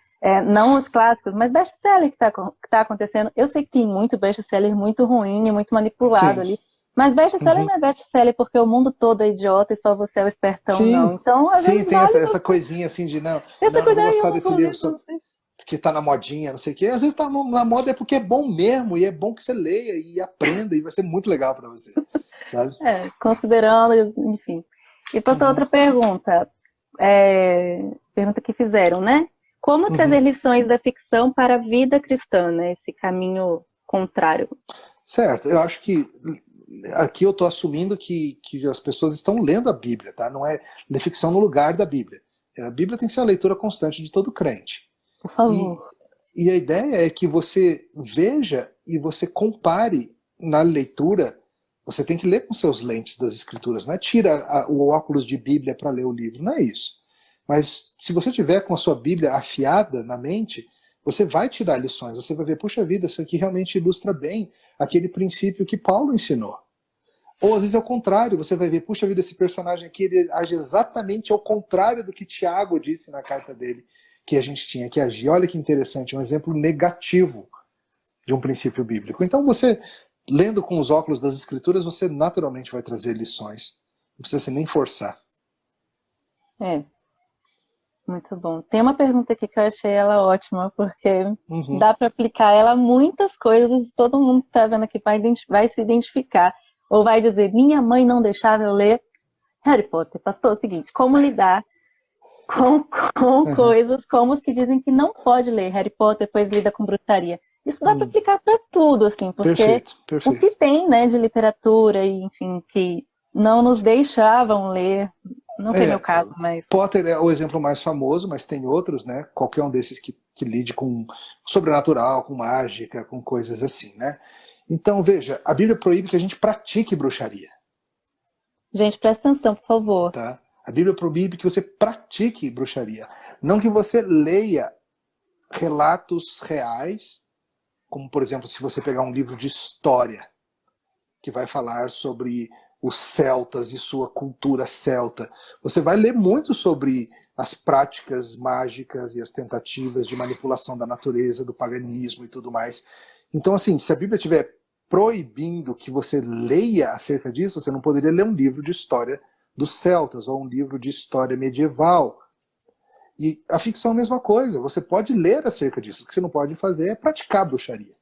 Não os clássicos, mas best-seller que tá acontecendo. Eu sei que tem muito best-seller muito ruim, muito manipulado ali. Mas best-seller não é best-seller porque o mundo todo é idiota e só você é o espertão, não. Então, às vezes tem essa coisinha assim de não vou gostar desse livro que tá na modinha, não sei o quê. Às vezes tá na moda é porque é bom mesmo, e é bom que você leia e aprenda, e vai ser muito legal para você, sabe? Considerando, enfim. E postou outra pergunta. Pergunta que fizeram, né? Como trazer lições da ficção para a vida cristã, né? Esse caminho contrário. Certo, eu acho que aqui eu estou assumindo que as pessoas estão lendo a Bíblia, tá? Não é ler ficção no lugar da Bíblia. A Bíblia tem que ser a leitura constante de todo crente. Por favor. E a ideia é que você veja e você compare na leitura. Você tem que ler com seus lentes das escrituras, não é tira o óculos de Bíblia para ler o livro, não é isso. Mas se você tiver com a sua Bíblia afiada na mente, você vai tirar lições, você vai ver, puxa vida, isso aqui realmente ilustra bem aquele princípio que Paulo ensinou. Ou às vezes é o contrário, você vai ver, puxa vida, esse personagem aqui ele age exatamente ao contrário do que Tiago disse na carta dele, que a gente tinha que agir. Olha que interessante, um exemplo negativo de um princípio bíblico. Então você, lendo com os óculos das escrituras, você naturalmente vai trazer lições. Não precisa nem forçar. Muito bom. Tem uma pergunta aqui que eu achei ela ótima, porque dá para aplicar ela a muitas coisas, todo mundo que está vendo aqui vai se identificar. Ou vai dizer, minha mãe não deixava eu ler Harry Potter. Pastor, é o seguinte, como lidar com coisas como os que dizem que não pode ler Harry Potter, pois lida com bruxaria. Isso dá para aplicar para tudo, assim, porque perfeito. o que tem, né, de literatura, e, enfim, que não nos deixavam ler. Não foi meu caso, mas... Potter é o exemplo mais famoso, mas tem outros, né? Qualquer um desses que lide com sobrenatural, com mágica, com coisas assim, né? Então, veja, a Bíblia proíbe que a gente pratique bruxaria. Gente, presta atenção, por favor. Tá? A Bíblia proíbe que você pratique bruxaria. Não que você leia relatos reais, como, por exemplo, se você pegar um livro de história, que vai falar sobre os celtas e sua cultura celta. Você vai ler muito sobre as práticas mágicas e as tentativas de manipulação da natureza, do paganismo e tudo mais. Então, assim, se a Bíblia estiver proibindo que você leia acerca disso, você não poderia ler um livro de história dos celtas ou um livro de história medieval. E a ficção é a mesma coisa, você pode ler acerca disso. O que você não pode fazer é praticar bruxaria.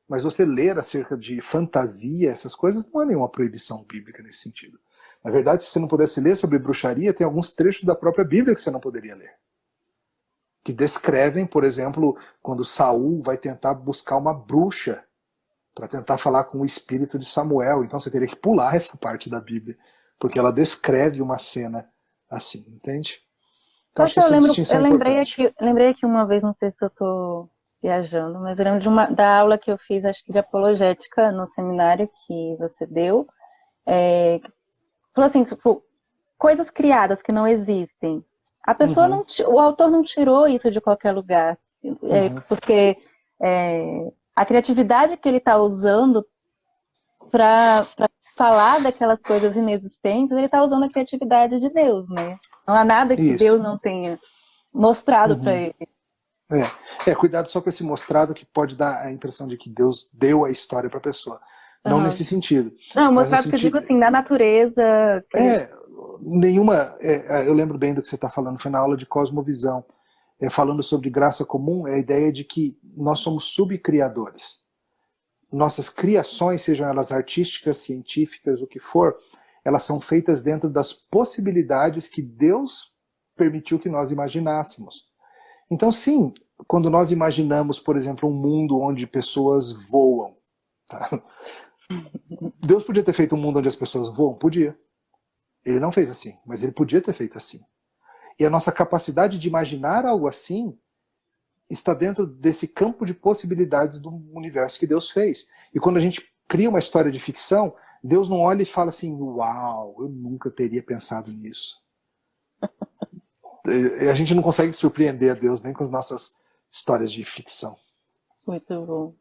Mas você ler acerca de fantasia, essas coisas, não há nenhuma proibição bíblica nesse sentido. Na verdade, se você não pudesse ler sobre bruxaria, tem alguns trechos da própria Bíblia que você não poderia ler. Que descrevem, por exemplo, quando Saul vai tentar buscar uma bruxa para tentar falar com o espírito de Samuel. Então você teria que pular essa parte da Bíblia, porque ela descreve uma cena assim, entende? Então, acho que essa distinção é importante. Lembrei aqui uma vez, não sei se eu estou viajando, mas eu lembro da aula que eu fiz, acho que de apologética no seminário que você deu. Falou assim, tipo, coisas criadas que não existem. A pessoa o autor não tirou isso de qualquer lugar, porque a criatividade que ele está usando para falar daquelas coisas inexistentes, ele está usando a criatividade de Deus, né? Não há nada que Deus não tenha mostrado para ele. Cuidado só com esse mostrado, que pode dar a impressão de que Deus deu a história para a pessoa. Não nesse sentido. Não, mostrado que eu digo assim, na natureza. Eu lembro bem do que você está falando, foi na aula de cosmovisão. Falando sobre graça comum, é a ideia de que nós somos subcriadores. Nossas criações, sejam elas artísticas, científicas, o que for, elas são feitas dentro das possibilidades que Deus permitiu que nós imaginássemos. Então, sim, quando nós imaginamos, por exemplo, um mundo onde pessoas voam, tá? Deus podia ter feito um mundo onde as pessoas voam? Podia. Ele não fez assim, mas ele podia ter feito assim. E a nossa capacidade de imaginar algo assim está dentro desse campo de possibilidades do universo que Deus fez. E quando a gente cria uma história de ficção, Deus não olha e fala assim, uau, eu nunca teria pensado nisso. A gente não consegue surpreender a Deus nem com as nossas histórias de ficção. Muito bom.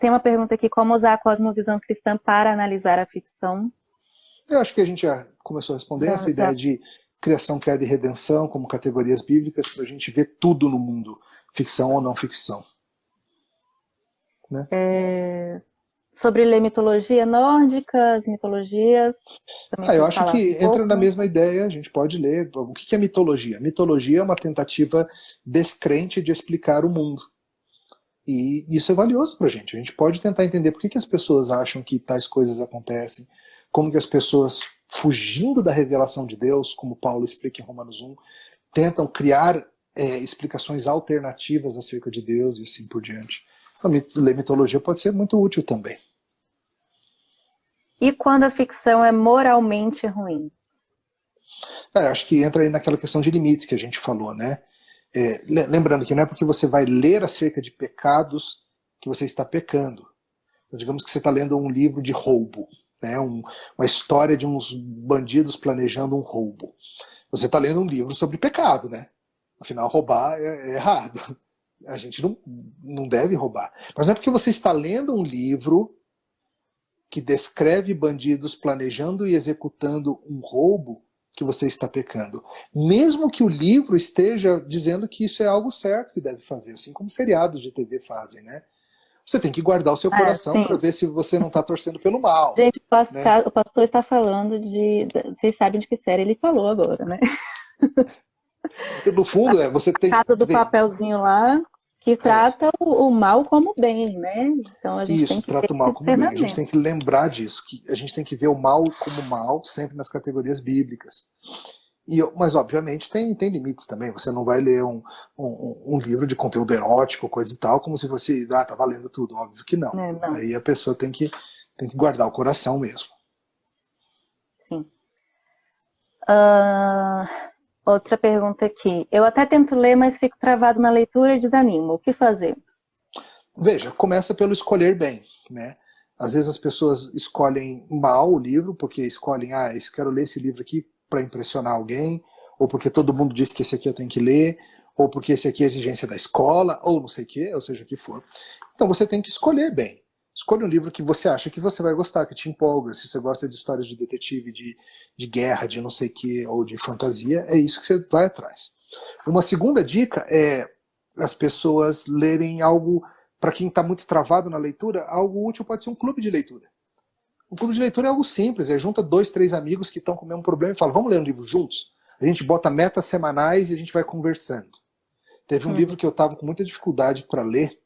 Tem uma pergunta aqui, como usar a cosmovisão cristã para analisar a ficção? Eu acho que a gente já começou a responder essa ideia de criação, queda e redenção como categorias bíblicas para a gente ver tudo no mundo, ficção ou não ficção. Né? Sobre ler mitologia nórdica, as mitologias... Eu acho que entra na mesma ideia, a gente pode ler. O que é mitologia? Mitologia é uma tentativa descrente de explicar o mundo. E isso é valioso para a gente pode tentar entender por que as pessoas acham que tais coisas acontecem, como que as pessoas, fugindo da revelação de Deus, como Paulo explica em Romanos 1, tentam criar explicações alternativas acerca de Deus e assim por diante. Então, ler mitologia pode ser muito útil também. E quando a ficção é moralmente ruim? Acho que entra aí naquela questão de limites que a gente falou, né? Lembrando que não é porque você vai ler acerca de pecados que você está pecando. Então, digamos que você está lendo um livro de roubo, né? Uma história de uns bandidos planejando um roubo. Você está lendo um livro sobre pecado, né? Afinal, roubar é errado. A gente não deve roubar. Mas não é porque você está lendo um livro que descreve bandidos planejando e executando um roubo que você está pecando. Mesmo que o livro esteja dizendo que isso é algo certo que deve fazer, assim como seriados de TV fazem, né? Você tem que guardar o seu coração para ver se você não está torcendo pelo mal. Gente, o pastor está falando de... Vocês sabem de que série ele falou agora, né? No fundo, você tem que do papelzinho lá, que trata o mal como bem, né? Então a gente tem que trata o mal como bem. A gente tem que lembrar disso, que a gente tem que ver o mal como mal sempre nas categorias bíblicas. Mas obviamente tem limites também. Você não vai ler um livro de conteúdo erótico, coisa e tal, como se você tá valendo tudo. Óbvio que não. Não. Aí a pessoa tem que guardar o coração mesmo. Sim. Outra pergunta aqui. Eu até tento ler, mas fico travado na leitura e desanimo. O que fazer? Veja, começa pelo escolher bem, né? Às vezes as pessoas escolhem mal o livro, porque escolhem, eu quero ler esse livro aqui para impressionar alguém, ou porque todo mundo disse que esse aqui eu tenho que ler, ou porque esse aqui é exigência da escola, ou não sei o que, ou seja o que for. Então você tem que escolher bem. Escolha um livro que você acha que você vai gostar, que te empolga. Se você gosta de histórias de detetive, de guerra, de não sei o que, ou de fantasia, é isso que você vai atrás. Uma segunda dica é as pessoas lerem algo, para quem está muito travado na leitura, algo útil pode ser um clube de leitura. Um clube de leitura é algo simples, junta 2, 3 amigos que estão com o mesmo problema e fala, vamos ler um livro juntos? A gente bota metas semanais e a gente vai conversando. Teve um livro que eu estava com muita dificuldade para ler,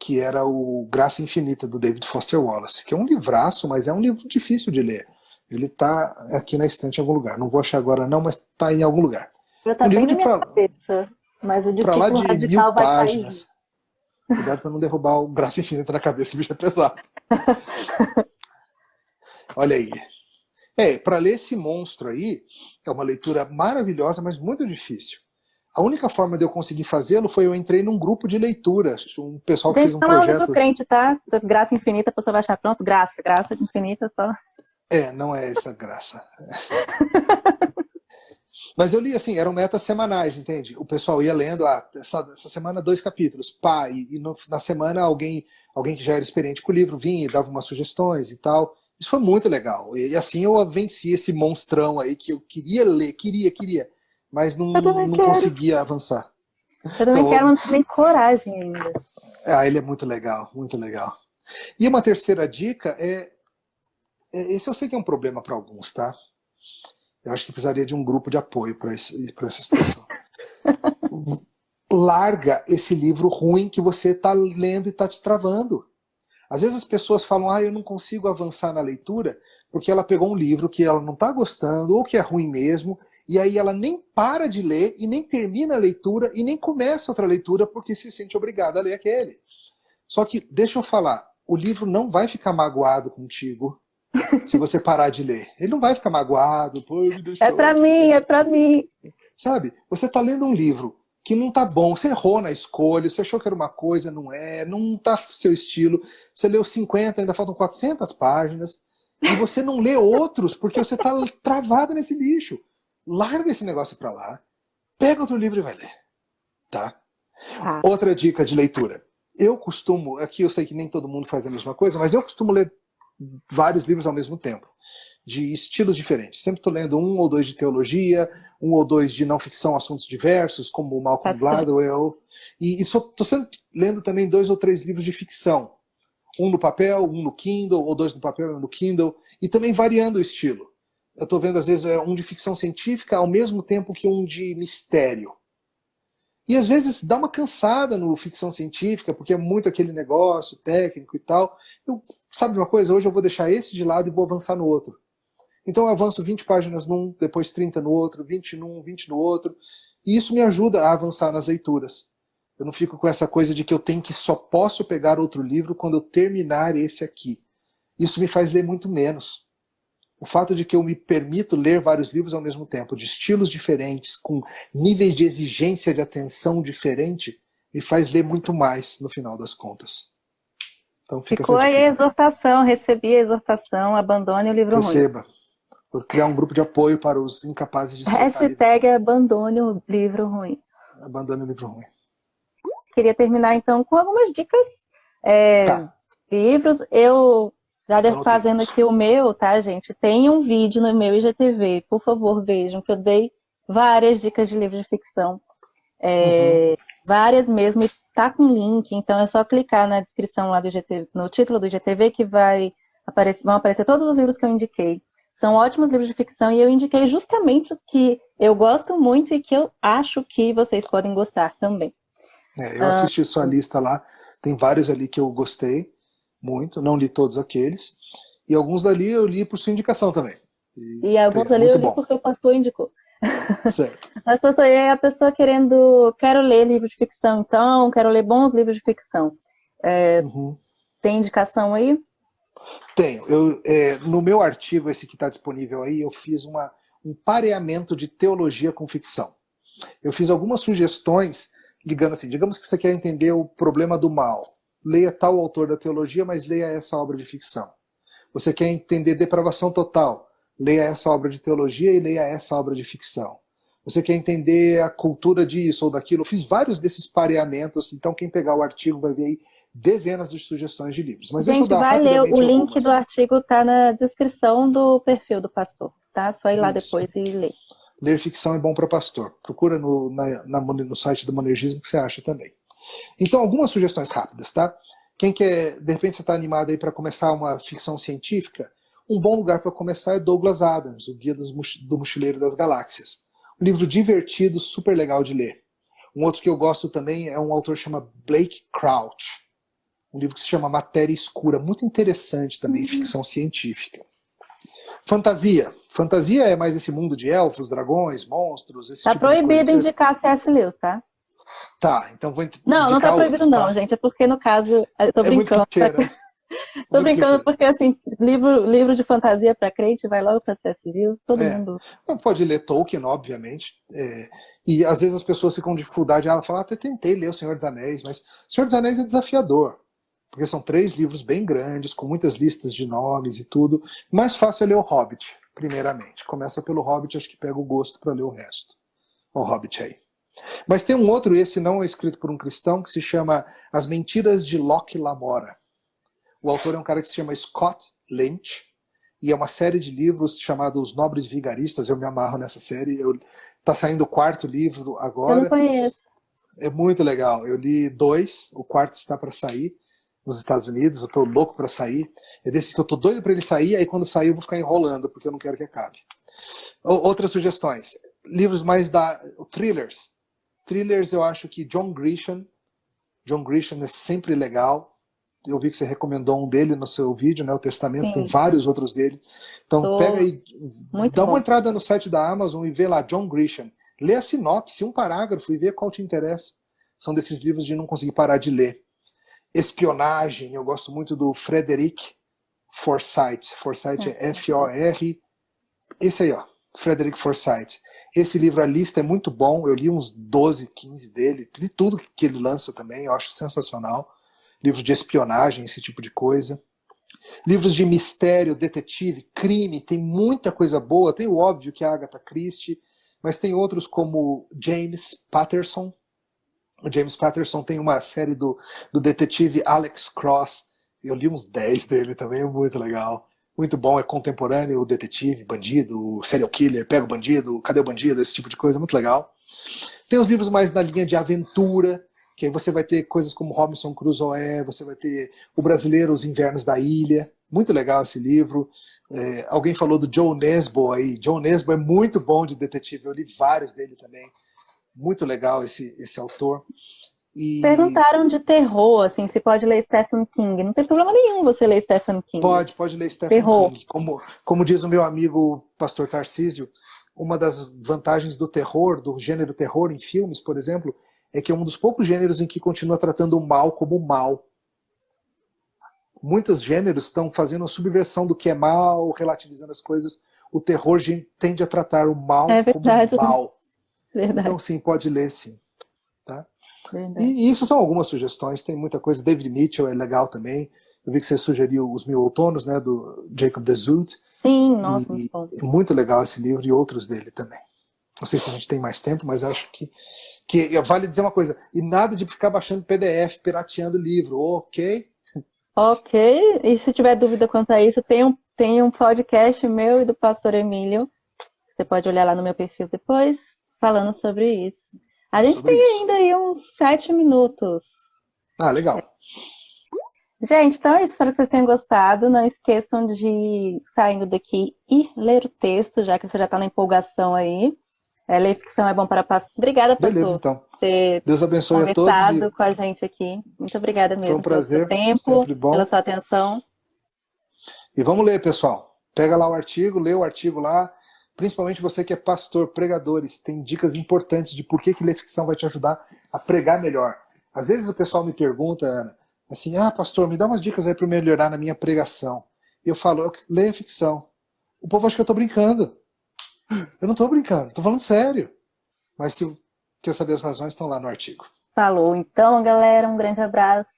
que era o Graça Infinita, do David Foster Wallace, que é um livraço, mas é um livro difícil de ler. Ele está aqui na estante em algum lugar. Não vou achar agora não, mas está em algum lugar. Eu tá bem na minha cabeça, mas o Para lá discípulo de 1000 radical vai páginas. cair. Cuidado para não derrubar o Graça Infinita na cabeça, que o bicho é pesado. Olha aí. Para ler esse monstro aí, é uma leitura maravilhosa, mas muito difícil. A única forma de eu conseguir fazê-lo foi eu entrei num grupo de leitura. Um pessoal que fez um Não é um projeto... livro crente, tá? Graça Infinita, a pessoa vai achar pronto. Graça infinita só. Não é essa graça. Mas eu li assim, eram metas semanais, entende? O pessoal ia lendo, essa semana 2 capítulos, na semana alguém que já era experiente com o livro vinha e dava umas sugestões e tal. Isso foi muito legal. E assim eu venci esse monstrão aí que eu queria ler, queria, mas não conseguia avançar. Eu também quero, mas não tenho nem coragem ainda. Ele é muito legal, muito legal. E uma terceira dica esse eu sei que é um problema para alguns, tá? Eu acho que precisaria de um grupo de apoio para essa situação. Larga esse livro ruim que você está lendo e está te travando. Às vezes as pessoas falam, eu não consigo avançar na leitura porque ela pegou um livro que ela não está gostando ou que é ruim mesmo, e aí ela nem para de ler e nem termina a leitura e nem começa outra leitura porque se sente obrigada a ler aquele. Só que, deixa eu falar, o livro não vai ficar magoado contigo se você parar de ler. Ele não vai ficar magoado. Pô, me deixou. É pra mim. Sabe? Você está lendo um livro que não tá bom, você errou na escolha, você achou que era uma coisa, não tá seu estilo, você leu 50, ainda faltam 400 páginas, e você não lê outros porque você tá travado nesse lixo. Larga esse negócio pra lá, pega outro livro e vai ler. Tá? Outra dica de leitura. Eu costumo, aqui eu sei que nem todo mundo faz a mesma coisa, mas eu costumo ler vários livros ao mesmo tempo, de estilos diferentes. Sempre estou lendo 1 ou 2 de teologia, 1 ou 2 de não ficção, assuntos diversos, como o Malcolm Gladwell. E estou sempre lendo também 2 ou 3 livros de ficção. 1 no papel, 1 no Kindle, ou 2 no papel e 1 no Kindle. E também variando o estilo. Eu estou vendo, às vezes, um de ficção científica ao mesmo tempo que um de mistério. E às vezes dá uma cansada no ficção científica, porque é muito aquele negócio técnico e tal. Sabe de uma coisa? Hoje eu vou deixar esse de lado e vou avançar no outro. Então eu avanço 20 páginas num, depois 30 no outro, 20 num, 20 no outro. E isso me ajuda a avançar nas leituras. Eu não fico com essa coisa de que só posso pegar outro livro quando eu terminar esse aqui. Isso me faz ler muito menos. O fato de que eu me permito ler vários livros ao mesmo tempo, de estilos diferentes, com níveis de exigência de atenção diferente, me faz ler muito mais no final das contas. Então ficou aí a exortação, recebi a exortação, abandone o livro ruim. Receba. Vou criar um grupo de apoio para os incapazes de Hashtag abandone o livro ruim. Abandone o livro ruim. Queria terminar então com algumas dicas de livros. Eu já devo fazendo aqui o meu, tá, gente? Tem um vídeo no meu IGTV, por favor, vejam, que eu dei várias dicas de livros de ficção. Várias mesmo, e tá com link, então é só clicar na descrição lá do IGTV, no título do IGTV, que vão aparecer todos os livros que eu indiquei. São ótimos livros de ficção e eu indiquei justamente os que eu gosto muito e que eu acho que vocês podem gostar também. Eu assisti sua lista lá, tem vários ali que eu gostei muito, não li todos aqueles, e alguns dali eu li por sua indicação também. E alguns ali eu li porque o pastor indicou. Certo. Mas, pastor, e aí a pessoa quero ler livro de ficção, então, quero ler bons livros de ficção. Tem indicação aí? Tenho. No meu artigo, esse que está disponível aí, eu fiz um pareamento de teologia com ficção. Eu fiz algumas sugestões, ligando assim, digamos que você quer entender o problema do mal. Leia tal autor da teologia, mas leia essa obra de ficção. Você quer entender depravação total? Leia essa obra de teologia e leia essa obra de ficção. Você quer entender a cultura disso ou daquilo? Eu fiz vários desses pareamentos, então quem pegar o artigo vai ver aí dezenas de sugestões de livros. Mas deixa eu Gente, dar vai ler, rapidamente o link algumas. do artigo está na descrição do perfil do pastor, tá? Só ir lá Isso. depois e ler. Ler ficção é bom para pastor. Procura no site do Monergismo que você acha também. Então, algumas sugestões rápidas, tá? Quem quer, de repente você está animado aí para começar uma ficção científica, um bom lugar para começar é Douglas Adams, o Guia do Mochileiro das Galáxias. Um livro divertido, super legal de ler. Um outro que eu gosto também é um autor que chama Blake Crouch. Um livro que se chama Matéria Escura, muito interessante também, ficção científica. Fantasia. Fantasia é mais esse mundo de elfos, dragões, monstros, esse Tá tipo de coisa. proibido indicar C.S. Lewis, tá? Tá, então vou indicar Não tá proibido outros, não, tá? gente. É porque, no caso, eu tô É muito brincando. clichê, né? Tô Muito brincando clichê. porque, assim, livro de fantasia pra crente vai logo pra C.S. Lewis, todo mundo. Pode ler Tolkien, obviamente. E às vezes as pessoas ficam com dificuldade. Ela fala, até tentei ler O Senhor dos Anéis, mas O Senhor dos Anéis é desafiador. Porque são 3 livros bem grandes, com muitas listas de nomes e tudo. Mais fácil é ler O Hobbit, primeiramente. Começa pelo Hobbit, acho que pega o gosto para ler o resto. O Hobbit aí. Mas tem um outro, esse não é escrito por um cristão, que se chama As Mentiras de Locke Lamora. O autor é um cara que se chama Scott Lynch, e é uma série de livros chamada Os Nobres Vigaristas. Eu me amarro nessa série. Tá saindo o 4º livro Eu agora. não conheço. É muito legal. Eu li 2, o 4º está para sair nos Estados Unidos. Eu tô louco para sair. É desse que eu tô doido para ele sair, aí quando sair eu vou ficar enrolando, porque eu não quero que acabe. Outras sugestões. Livros mais thrillers. Thrillers, eu acho que John Grisham é sempre legal. Eu vi que você recomendou um dele no seu vídeo, né? O Testamento. Sim. Tem vários outros dele. Então pega e dá uma entrada no site da Amazon e vê lá, John Grisham. Lê a sinopse, um parágrafo, e vê qual te interessa. São desses livros de não conseguir parar de ler. Espionagem, eu gosto muito do Frederick Forsyth. Forsyth é F-O-R. Esse aí, ó, Frederick Forsyth. Esse livro, a lista é muito bom. Eu li uns 12, 15 dele. Li tudo que ele lança também, eu acho sensacional. Livros de espionagem, esse tipo de coisa. Livros de mistério, detetive, crime, tem muita coisa boa. Tem o óbvio que é a Agatha Christie, mas tem outros como James Patterson. O James Patterson tem uma série do detetive Alex Cross. Eu li uns 10 dele também, é muito legal. Muito bom, é contemporâneo, o detetive, bandido, o serial killer, pega o bandido, cadê o bandido, esse tipo de coisa, muito legal. Tem os livros mais na linha de aventura, que aí você vai ter coisas como Robinson Crusoe, você vai ter O Brasileiro, Os Invernos da Ilha, muito legal esse livro. Alguém falou do Joe Nesbo aí, Joe Nesbo é muito bom de detetive, eu li vários dele também, muito legal esse autor. E... Perguntaram de terror, assim, se pode ler Stephen King. Não tem problema nenhum você ler Stephen King. Pode ler Stephen King. Como diz o meu amigo pastor Tarcísio, uma das vantagens do terror, do gênero terror em filmes, por exemplo, é que é um dos poucos gêneros em que continua tratando o mal como mal. Muitos gêneros estão fazendo a subversão do que é mal, relativizando as coisas. O terror tende a tratar o mal como mal. Verdade. Então, sim, pode ler, sim. Tá? E isso são algumas sugestões, tem muita coisa. David Mitchell é legal também. Eu vi que você sugeriu Os Mil Outonos, né, do Jacob de Zoet. Sim, nossa, muito bom. É muito legal esse livro e outros dele também. Não sei se a gente tem mais tempo, mas acho que vale dizer uma coisa. E nada de ficar baixando PDF, pirateando livro, ok? Ok, e se tiver dúvida quanto a isso, tem um podcast meu e do pastor Emílio. Você pode olhar lá no meu perfil depois, falando sobre isso. A gente tem ainda aí uns 7 minutos. Ah, legal. Gente, então é isso. Espero que vocês tenham gostado. Não esqueçam de, saindo daqui, ir ler o texto, já que você já está na empolgação aí. Ler ficção é bom para pastor. Obrigada, pastor. Beleza, então. Ter Deus abençoe a todos. Conversado com a gente aqui. Muito obrigada mesmo Foi um prazer, pelo seu tempo, sempre bom. pela sua atenção. E vamos ler, pessoal. Pega lá o artigo, lê o artigo lá. Principalmente você que é pastor, pregadores, tem dicas importantes de por que ler ficção vai te ajudar a pregar melhor. Às vezes o pessoal me pergunta, Ana, assim, pastor, me dá umas dicas aí para melhorar na minha pregação. E eu falo, leia ficção. O povo acha que eu estou brincando. Eu não estou brincando, estou falando sério. Mas se quer saber as razões, estão lá no artigo. Falou. Então, galera, um grande abraço.